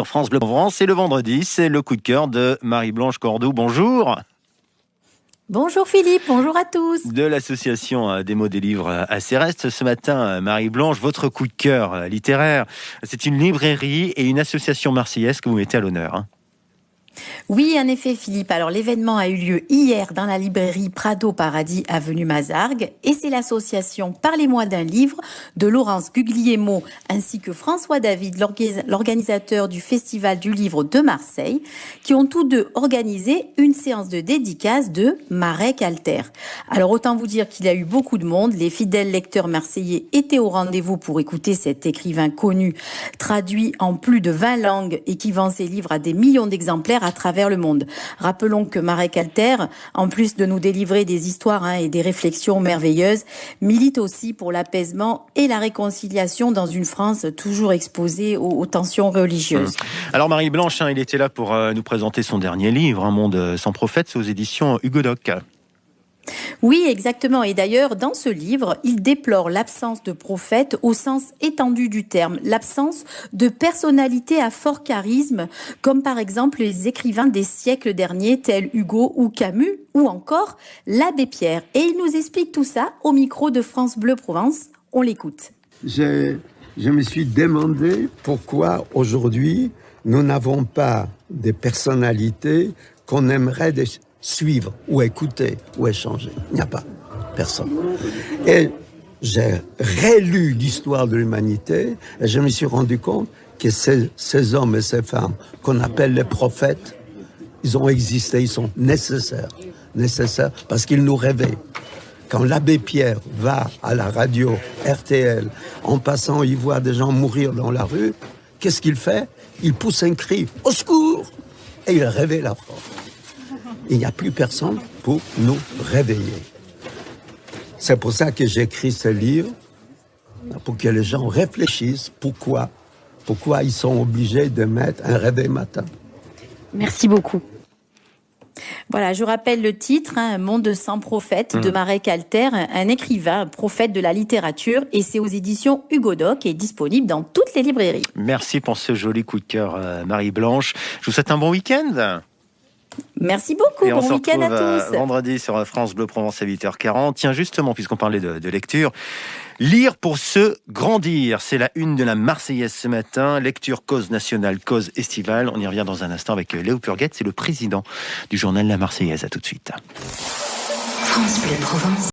Sur France Bleu Provence, c'est le vendredi, c'est le coup de cœur de Marie-Blanche Cordoue. Bonjour. Bonjour Philippe, bonjour à tous. De l'association des mots des livres à Céreste. Ce matin, Marie-Blanche, votre coup de cœur littéraire, c'est une librairie et une association marseillaise que vous mettez à l'honneur. Oui, en effet Philippe, alors l'événement a eu lieu hier dans la librairie Prado Paradis avenue Mazargues et c'est l'association Parlez-moi d'un livre de Laurence Guglielmo ainsi que François David, l'organisateur du Festival du livre de Marseille, qui ont tous deux organisé une séance de dédicace de Marek Alter. Alors autant vous dire qu'il y a eu beaucoup de monde, les fidèles lecteurs marseillais étaient au rendez-vous pour écouter cet écrivain connu, traduit en plus de 20 langues et qui vend ses livres à des millions d'exemplaires à travers le monde. Rappelons que Marek Alter, en plus de nous délivrer des histoires et des réflexions merveilleuses, milite aussi pour l'apaisement et la réconciliation dans une France toujours exposée aux tensions religieuses. Alors Marie-Blanche, il était là pour nous présenter son dernier livre, Un monde sans prophète, c'est aux éditions Hugo Doc. Oui, exactement. Et d'ailleurs, dans ce livre, il déplore l'absence de prophètes au sens étendu du terme, l'absence de personnalités à fort charisme, comme par exemple les écrivains des siècles derniers, tels Hugo ou Camus, ou encore l'abbé Pierre. Et il nous explique tout ça au micro de France Bleu Provence. On l'écoute. Je me suis demandé pourquoi aujourd'hui nous n'avons pas des personnalités qu'on aimerait suivre ou écouter ou échanger. Il n'y a pas personne. Et j'ai relu l'histoire de l'humanité et je me suis rendu compte que ces hommes et ces femmes qu'on appelle les prophètes, ils ont existé, ils sont nécessaires parce qu'ils nous réveillent. Quand l'abbé Pierre va à la radio RTL, en passant, il voit des gens mourir dans la rue, qu'est-ce qu'il fait? Il pousse un cri, au secours! Et il réveille la France. Il n'y a plus personne pour nous réveiller. C'est pour ça que j'écris ce livre, pour que les gens réfléchissent pourquoi ils sont obligés de mettre un réveil matin. Merci beaucoup. Voilà, je rappelle le titre, Un monde sans prophète de Marek Alter, un écrivain, un prophète de la littérature, et c'est aux éditions Hugo Doc et disponible dans toutes les librairies. Merci pour ce joli coup de cœur, Marie-Blanche. Je vous souhaite un bon week-end. Merci beaucoup, bon week-end à tous. Vendredi sur France Bleu Provence à 8h40. Tiens, justement, puisqu'on parlait de lecture, lire pour se grandir, c'est la une de la Marseillaise ce matin. Lecture cause nationale, cause estivale. On y revient dans un instant avec Léo Purguette, c'est le président du journal La Marseillaise. À tout de suite. France Bleu Provence.